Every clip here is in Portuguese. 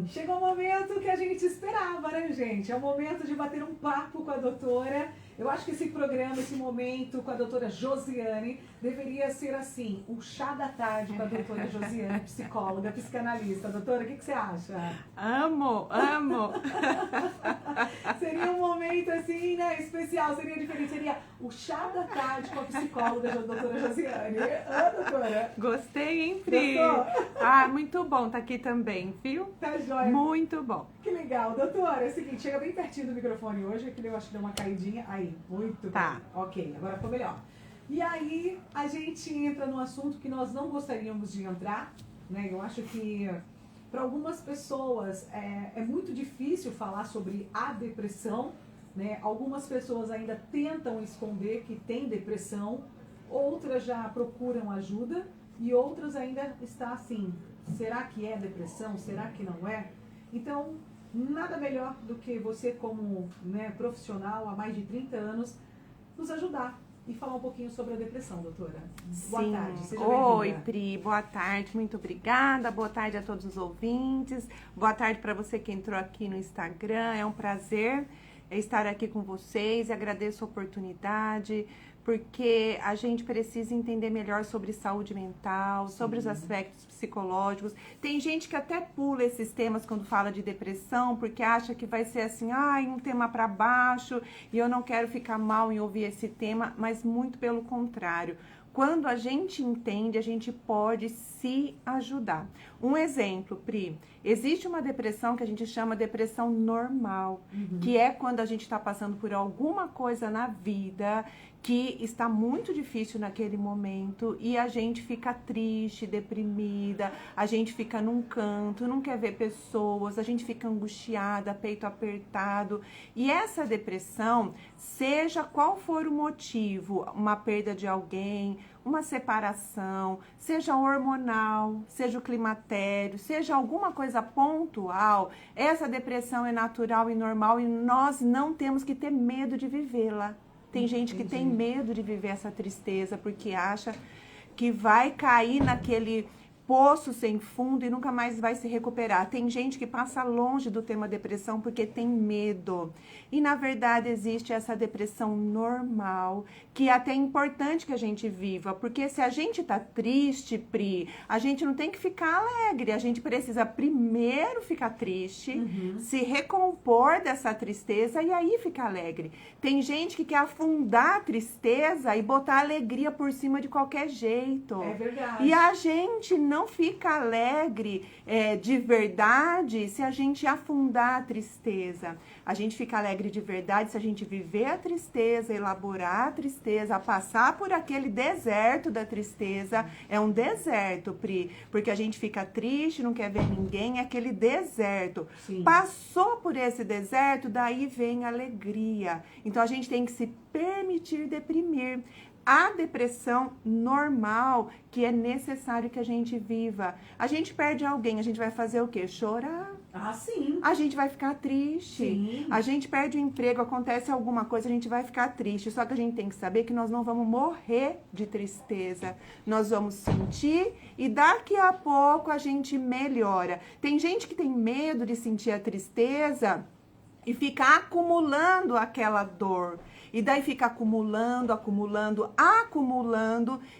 Chegou o momento que a gente esperava, né, gente? É o momento de bater um papo com a doutora. Eu acho que esse programa, esse momento com a doutora Josiane, deveria ser assim, um chá da tarde com a doutora Josiane, psicóloga, psicanalista. Doutora, o que você acha? Amo, amo. Seria um momento assim, né, especial, seria diferente, seria o chá da tarde com a psicóloga, a doutora Josiane. Doutora? Gostei, hein, Pri? Gostou? Ah, muito bom tá aqui também, viu? Tá jóia. Muito bom. Que legal. Doutora, é o seguinte, chega bem pertinho do microfone hoje, que eu acho que deu uma caidinha. Aí, muito Tá. bem. Ok, agora ficou melhor. E aí, a gente entra num assunto que nós não gostaríamos de entrar, né? Eu acho que para algumas pessoas é muito difícil falar sobre a depressão, né? Algumas pessoas ainda tentam esconder que tem depressão, outras já procuram ajuda e outras ainda está assim, será que é depressão? Será que não é? Então, nada melhor do que você como, né, profissional há mais de 30 anos nos ajudar e falar um pouquinho sobre a depressão, doutora. Boa Sim. tarde, seja Oi, bem-vinda. Pri, boa tarde, muito obrigada. Boa tarde a todos os ouvintes. Boa tarde para você que entrou aqui no Instagram. É um prazer estar aqui com vocês e agradeço a oportunidade, porque a gente precisa entender melhor sobre saúde mental, sobre os aspectos psicológicos. Tem gente que até pula esses temas quando fala de depressão, porque acha que vai ser assim, um tema para baixo, e eu não quero ficar mal em ouvir esse tema, mas muito pelo contrário. Quando a gente entende, a gente pode se ajudar. Um exemplo, Pri, existe uma depressão que a gente chama depressão normal, que é quando a gente está passando por alguma coisa na vida que está muito difícil naquele momento e a gente fica triste, deprimida, a gente fica num canto, não quer ver pessoas, a gente fica angustiada, peito apertado. E essa depressão, seja qual for o motivo, uma perda de alguém, uma separação, seja hormonal, seja o climatério, seja alguma coisa pontual, essa depressão é natural e normal e nós não temos que ter medo de vivê-la. Tem gente que tem medo de viver essa tristeza porque acha que vai cair naquele poço sem fundo e nunca mais vai se recuperar. Tem gente que passa longe do tema depressão porque tem medo. E na verdade existe essa depressão normal, que é até importante que a gente viva, porque se a gente tá triste, Pri, a gente não tem que ficar alegre, a gente precisa primeiro ficar triste, se recompor dessa tristeza e aí ficar alegre. Tem gente que quer afundar a tristeza e botar a alegria por cima de qualquer jeito. É verdade. E a gente não fica alegre de verdade se a gente afundar a tristeza. A gente fica alegre de verdade se a gente viver a tristeza, elaborar a tristeza, passar por aquele deserto da tristeza. É um deserto, Pri, porque a gente fica triste, não quer ver ninguém, é aquele deserto. Sim. Passou por esse deserto, daí vem a alegria. Então a gente tem que se permitir deprimir. A depressão normal, que é necessário que a gente viva. A gente perde alguém, a gente vai fazer o quê? Chorar. Ah, sim. A gente vai ficar triste. Sim. A gente perde o emprego, acontece alguma coisa, a gente vai ficar triste. Só que a gente tem que saber que nós não vamos morrer de tristeza. Nós vamos sentir e daqui a pouco a gente melhora. Tem gente que tem medo de sentir a tristeza e fica acumulando aquela dor. E daí fica acumulando,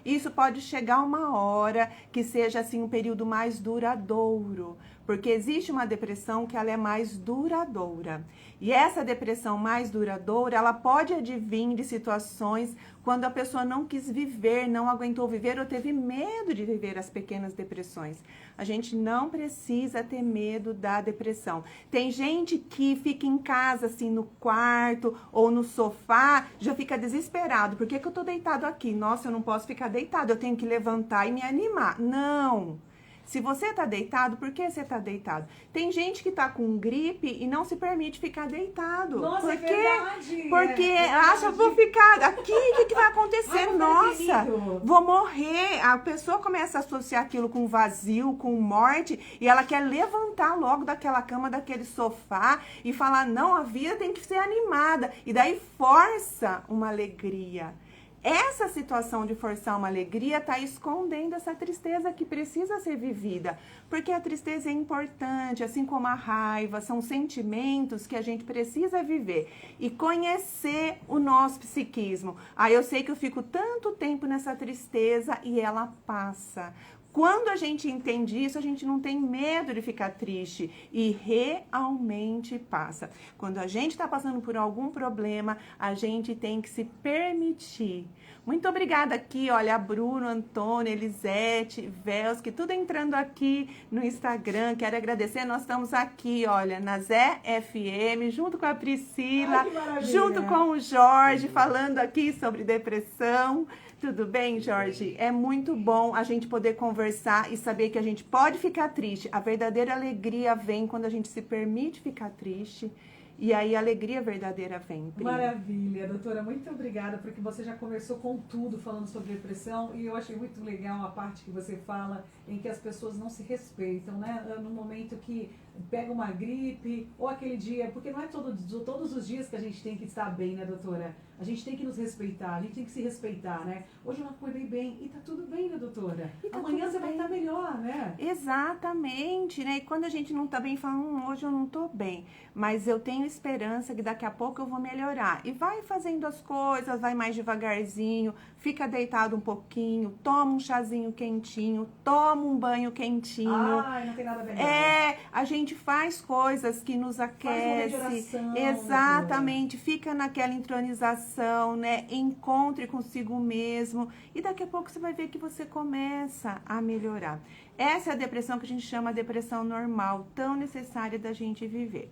Isso pode chegar uma hora que seja assim um período mais duradouro. Porque existe uma depressão que ela é mais duradoura. E essa depressão mais duradoura, ela pode advir de situações quando a pessoa não quis viver, não aguentou viver ou teve medo de viver as pequenas depressões. A gente não precisa ter medo da depressão. Tem gente que fica em casa, assim, no quarto ou no sofá, já fica desesperado. Por que eu tô deitado aqui? Nossa, eu não posso ficar deitado, eu tenho que levantar e me animar. Não! Se você tá deitado, por que você tá deitado? Tem gente que tá com gripe e não se permite ficar deitado. Nossa, por é quê? verdade. Porque acha, vou ficar aqui, o que vai acontecer? Ai, Nossa, querido. vou morrer. A pessoa começa a associar aquilo com vazio, com morte, e ela quer levantar logo daquela cama, daquele sofá, e falar, não, a vida tem que ser animada. E daí força uma alegria. essa situação de forçar uma alegria está escondendo essa tristeza que precisa ser vivida. Porque a tristeza é importante, assim como a raiva, são sentimentos que a gente precisa viver e conhecer o nosso psiquismo. Eu sei que eu fico tanto tempo nessa tristeza e ela passa. Quando a gente entende isso, a gente não tem medo de ficar triste e realmente passa. Quando a gente está passando por algum problema, a gente tem que se permitir. Muito obrigada aqui, olha, a Bruno, Antônio, Elisete, Velski, tudo entrando aqui no Instagram. Quero agradecer, nós estamos aqui, olha, na Zé FM, junto com a Priscila, junto com o Jorge, falando aqui sobre depressão. Tudo bem, Jorge? É muito bom a gente poder conversar e saber que a gente pode ficar triste. A verdadeira alegria vem quando a gente se permite ficar triste. E aí a alegria verdadeira vem. Pri. Maravilha, doutora. Muito obrigada, porque você já conversou com tudo falando sobre depressão. E eu achei muito legal a parte que você fala em que as pessoas não se respeitam, né? No momento que pega uma gripe ou aquele dia, porque não é todos os dias que a gente tem que estar bem, né, doutora? A gente tem que nos respeitar, a gente tem que se respeitar, né? Hoje eu não acordei bem e tá tudo bem, né, doutora? Tá amanhã você vai estar melhor, né? Exatamente, né? E quando a gente não tá bem, fala, hoje eu não tô bem, mas eu tenho esperança que daqui a pouco eu vou melhorar. E vai fazendo as coisas, vai mais devagarzinho, fica deitado um pouquinho, toma um chazinho quentinho, toma um banho quentinho. Ai, não tem nada a ver. A gente faz coisas que nos aquece. Exatamente, fica naquela entronização, né? Encontre consigo mesmo e daqui a pouco você vai ver que você começa a melhorar. Essa é a depressão que a gente chama de depressão normal, tão necessária da gente viver.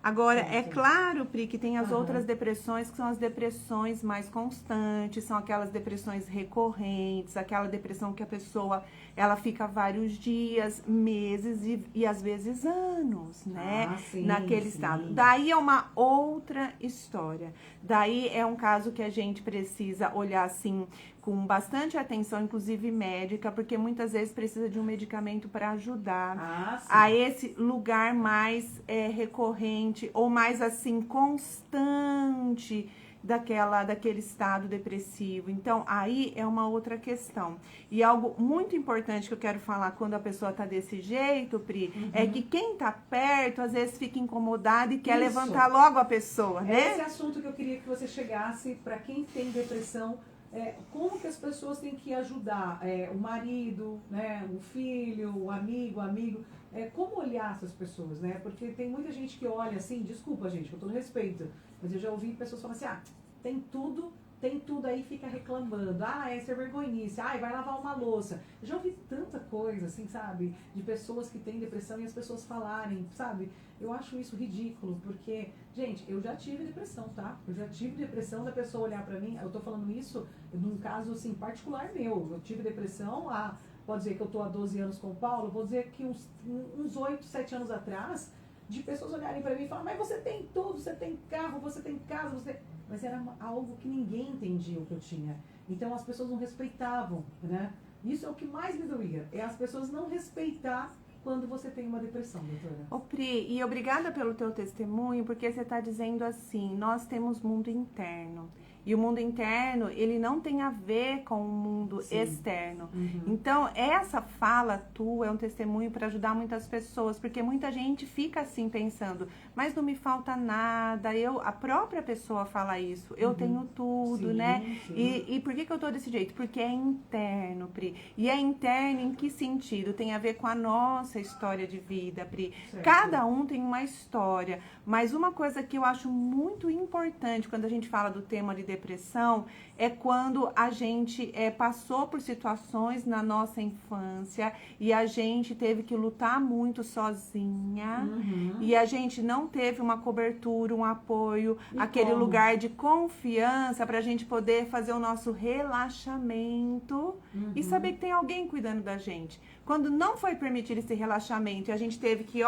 Agora, é claro, Pri, que tem as outras depressões, que são as depressões mais constantes, são aquelas depressões recorrentes, aquela depressão que a pessoa, ela fica vários dias, meses e às vezes anos, né? Naquele estado. Daí é uma outra história. Daí é um caso que a gente precisa olhar, assim, com bastante atenção, inclusive médica, porque muitas vezes precisa de um medicamento para ajudar a esse lugar mais recorrente ou mais assim constante daquele estado depressivo. Então, aí é uma outra questão. E algo muito importante que eu quero falar quando a pessoa tá desse jeito, Pri, é que quem tá perto, às vezes fica incomodado e quer levantar logo a pessoa, né? Esse assunto que eu queria que você chegasse para quem tem depressão. Como que as pessoas têm que ajudar o marido, né, o filho, o amigo, como olhar essas pessoas, né? Porque tem muita gente que olha assim, desculpa gente, com todo respeito, mas eu já ouvi pessoas falando assim, tem tudo aí, fica reclamando, é ser vergonhice, vai lavar uma louça. Eu já ouvi tanta coisa, assim, sabe, de pessoas que têm depressão e as pessoas falarem, sabe? Eu acho isso ridículo, porque, gente, eu já tive depressão, tá? Eu já tive depressão da pessoa olhar pra mim, eu tô falando isso num caso, assim, particular meu. Eu tive depressão pode dizer que eu tô há 12 anos com o Paulo, vou dizer que uns 8, 7 anos atrás, de pessoas olharem pra mim e falar, mas você tem tudo, você tem carro, você tem casa, Mas era algo que ninguém entendia o que eu tinha. Então as pessoas não respeitavam, né? Isso é o que mais me doía, é as pessoas não respeitar quando você tem uma depressão, doutora. Pri, e obrigada pelo teu testemunho, porque você está dizendo assim, nós temos mundo interno. E o mundo interno, ele não tem a ver com o mundo externo. Então, essa fala tua é um testemunho para ajudar muitas pessoas, porque muita gente fica assim pensando, mas não me falta nada, a própria pessoa fala isso, eu tenho tudo, né? E por que eu tô desse jeito? Porque é interno, Pri. E é interno em que sentido? Tem a ver com a nossa história de vida, Pri. Certo. Cada um tem uma história, mas uma coisa que eu acho muito importante quando a gente fala do tema de depressão é quando a gente passou por situações na nossa infância e a gente teve que lutar muito sozinha e a gente não teve uma cobertura, um apoio, aquele lugar de confiança pra gente poder fazer o nosso relaxamento e saber que tem alguém cuidando da gente. Quando não foi permitido esse relaxamento e a gente teve que,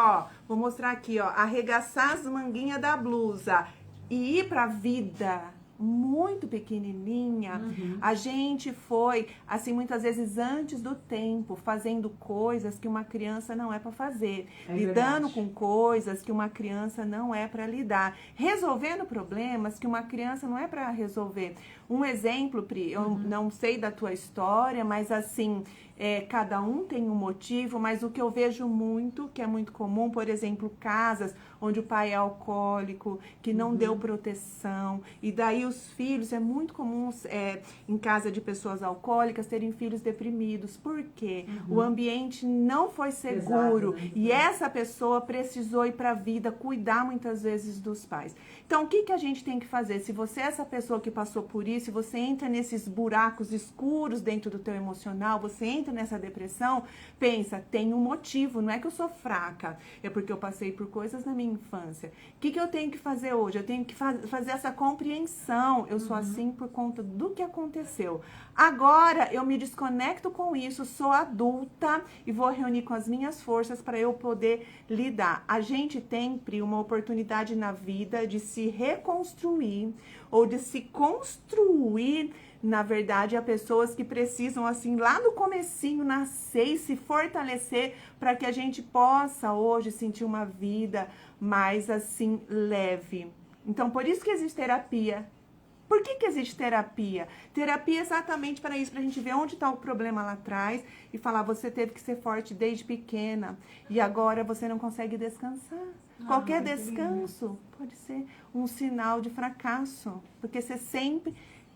vou mostrar aqui, arregaçar as manguinhas da blusa e ir pra vida, muito pequenininha, a gente foi, assim, muitas vezes antes do tempo, fazendo coisas que uma criança não é para fazer, lidando com coisas que uma criança não é para lidar, resolvendo problemas que uma criança não é para resolver. Um exemplo, Pri, eu não sei da tua história, mas assim, cada um tem um motivo, mas o que eu vejo muito, que é muito comum, por exemplo, casas onde o pai é alcoólico, que não deu proteção, e daí os filhos, é muito comum em casa de pessoas alcoólicas terem filhos deprimidos, porque o ambiente não foi seguro, Exato, né? e essa pessoa precisou ir para a vida, cuidar muitas vezes dos pais. Então, o que, que a gente tem que fazer? Se você é essa pessoa que passou por isso, se você entra nesses buracos escuros dentro do teu emocional, você entra nessa depressão, pensa, tem um motivo, não é que eu sou fraca, é porque eu passei por coisas na minha infância. O que, que eu tenho que fazer hoje? Eu tenho que fazer essa compreensão, eu sou assim por conta do que aconteceu. Agora, eu me desconecto com isso, sou adulta e vou reunir com as minhas forças para eu poder lidar. A gente tem, Pri, uma oportunidade na vida de se reconstruir ou de se construir. Na verdade, há pessoas que precisam, assim, lá no comecinho, nascer e se fortalecer para que a gente possa hoje sentir uma vida mais, assim, leve. Então, por isso que existe terapia. Por que existe terapia? Terapia é exatamente para isso, para a gente ver onde está o problema lá atrás e falar, você teve que ser forte desde pequena e agora você não consegue descansar. Qualquer descanso pode ser um sinal de fracasso, porque você sempre...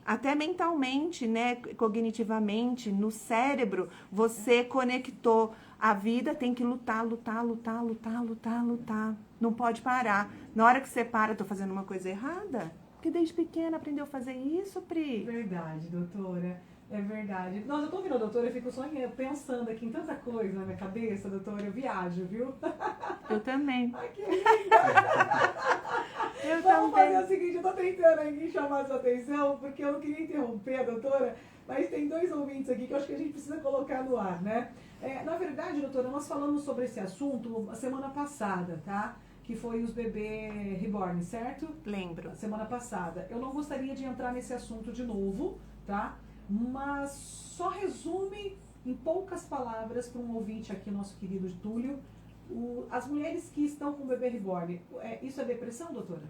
Até mentalmente, né, cognitivamente, no cérebro, você conectou. A vida tem que lutar, lutar, lutar, lutar, lutar, lutar. Não pode parar. Na hora que você para, tô fazendo uma coisa errada? Porque desde pequena aprendeu a fazer isso, Pri. Verdade, doutora. É verdade. Nossa, eu tô ouvindo a doutora, eu fico só pensando aqui em tanta coisa na minha cabeça, doutora. Eu viajo, viu? Eu também. Ai, que linda! Vamos fazer o seguinte, eu tô tentando aqui chamar a sua atenção, porque eu não queria interromper a doutora, mas tem 2 ouvintes aqui que eu acho que a gente precisa colocar no ar, né? Na verdade, doutora, nós falamos sobre esse assunto a semana passada, tá? Que foi os bebês reborn, certo? Lembro. Semana passada. Eu não gostaria de entrar nesse assunto de novo, tá? Mas só resume em poucas palavras para um ouvinte aqui, nosso querido Túlio, as mulheres que estão com o bebê reborn. Isso é depressão, doutora?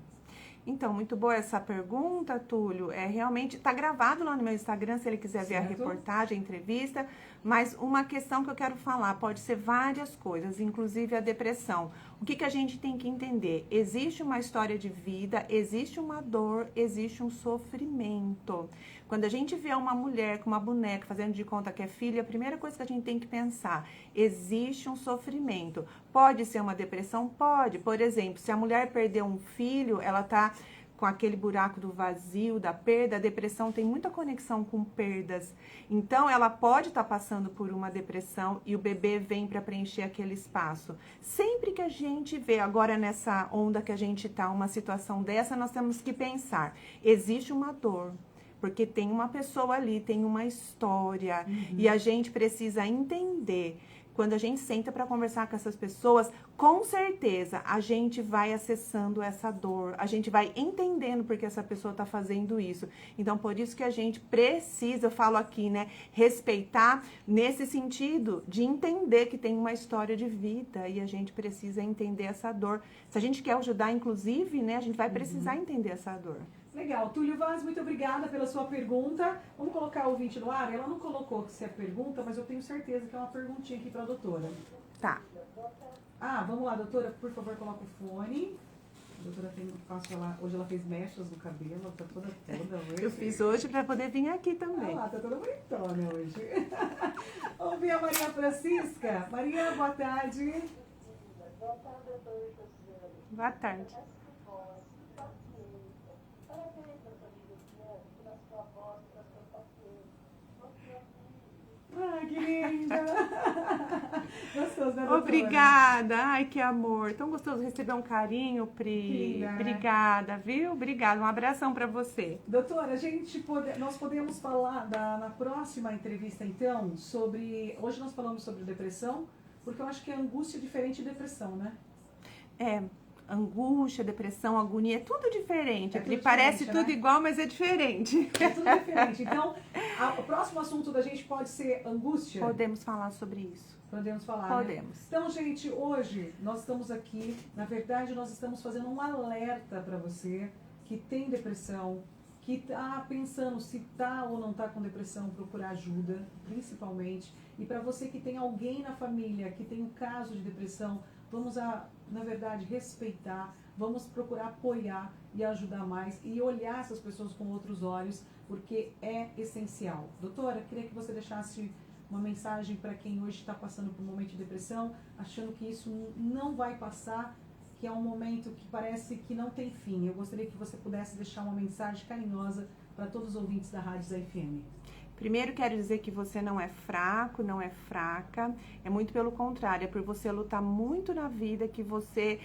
Então, muito boa essa pergunta, Túlio. Realmente, tá gravado lá no meu Instagram, se ele quiser ver a reportagem, a entrevista. Mas uma questão que eu quero falar, pode ser várias coisas, inclusive a depressão. O que a gente tem que entender? Existe uma história de vida, existe uma dor, existe um sofrimento. Quando a gente vê uma mulher com uma boneca fazendo de conta que é filha, a primeira coisa que a gente tem que pensar, existe um sofrimento. Pode ser uma depressão? Pode. Por exemplo, se a mulher perdeu um filho, ela tá com aquele buraco do vazio, da perda, a depressão tem muita conexão com perdas. Então, ela pode estar passando por uma depressão e o bebê vem para preencher aquele espaço. Sempre que a gente vê, agora nessa onda que a gente está, uma situação dessa, nós temos que pensar, existe uma dor. Porque tem uma pessoa ali, tem uma história, e a gente precisa entender. Quando a gente senta para conversar com essas pessoas, com certeza a gente vai acessando essa dor, a gente vai entendendo porque essa pessoa está fazendo isso. Então, por isso que a gente precisa, eu falo aqui, né, respeitar nesse sentido de entender que tem uma história de vida e a gente precisa entender essa dor. Se a gente quer ajudar, inclusive, né, a gente vai precisar entender essa dor. Legal. Túlio Vaz, muito obrigada pela sua pergunta. Vamos colocar o ouvinte no ar? Ela não colocou que se é pergunta, mas eu tenho certeza que é uma perguntinha aqui para a doutora. Tá. Vamos lá, doutora, por favor, coloca o fone. A doutora hoje ela fez mechas no cabelo, ela tá toda hoje. Eu fiz hoje para poder vir aqui também. Tá toda bonitona hoje. Vamos ouvir a Maria Francisca. Maria, boa tarde. Boa tarde. Ai, que linda! Gostoso, né, doutora? Obrigada! Ai, que amor! Tão gostoso receber um carinho, Pri. Linda, obrigada, viu? Obrigada. Um abração pra você. Doutora, nós podemos falar na próxima entrevista, então, sobre... Hoje nós falamos sobre depressão, porque eu acho que é angústia diferente de depressão, né? angústia, depressão, agonia, é tudo diferente. É tudo Parece diferente, tudo né? igual, mas é diferente. É tudo diferente. Então, o próximo assunto da gente pode ser angústia? Podemos falar sobre isso. Podemos falar, Podemos. Né? Então, gente, hoje nós estamos aqui, na verdade, nós estamos fazendo um alerta para você que tem depressão, que está pensando se está ou não está com depressão, procurar ajuda, principalmente. E para você que tem alguém na família que tem um caso de depressão, vamos, na verdade, respeitar, vamos procurar apoiar e ajudar mais e olhar essas pessoas com outros olhos, porque é essencial. Doutora, queria que você deixasse uma mensagem para quem hoje está passando por um momento de depressão, achando que isso não vai passar, que é um momento que parece que não tem fim. Eu gostaria que você pudesse deixar uma mensagem carinhosa para todos os ouvintes da Rádio Zé FM. Primeiro, quero dizer que você não é fraco, não é fraca, é muito pelo contrário, é por você lutar muito na vida que você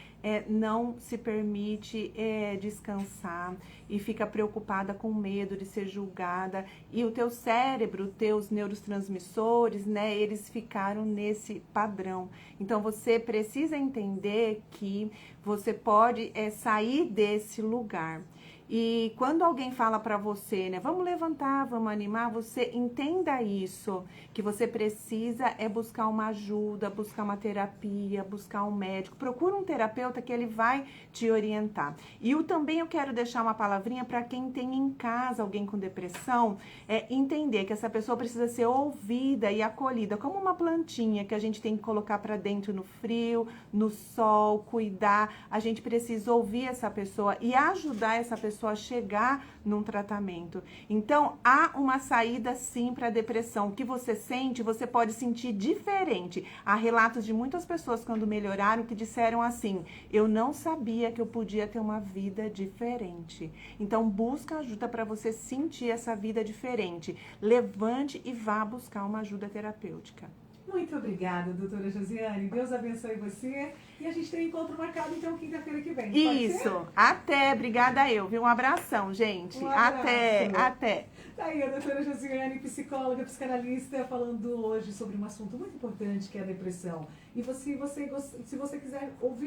não se permite descansar e fica preocupada com medo de ser julgada, e o teu cérebro, teus neurotransmissores, né, eles ficaram nesse padrão. Então, você precisa entender que você pode sair desse lugar. E quando alguém fala para você, né, vamos levantar, vamos animar, você entenda isso, que você precisa buscar uma ajuda, buscar uma terapia, buscar um médico. Procura um terapeuta que ele vai te orientar. E também eu quero deixar uma palavrinha para quem tem em casa alguém com depressão, entender que essa pessoa precisa ser ouvida e acolhida, como uma plantinha que a gente tem que colocar para dentro no frio, no sol, cuidar. A gente precisa ouvir essa pessoa e ajudar essa pessoa a chegar num tratamento. Então, há uma saída sim para a depressão. O que você sente, você pode sentir diferente. Há relatos de muitas pessoas quando melhoraram que disseram assim: eu não sabia que eu podia ter uma vida diferente. Então, busca ajuda para você sentir essa vida diferente. Levante e vá buscar uma ajuda terapêutica. Muito obrigada, doutora Josiane. Deus abençoe você. E a gente tem encontro marcado, então, quinta-feira que vem. Pode Isso. ser? Até. Obrigada eu, viu? Um abração, gente. Um abraço. Até. Tá aí a doutora Josiane, psicóloga, psicanalista, falando hoje sobre um assunto muito importante, que é a depressão. E se você quiser ouvir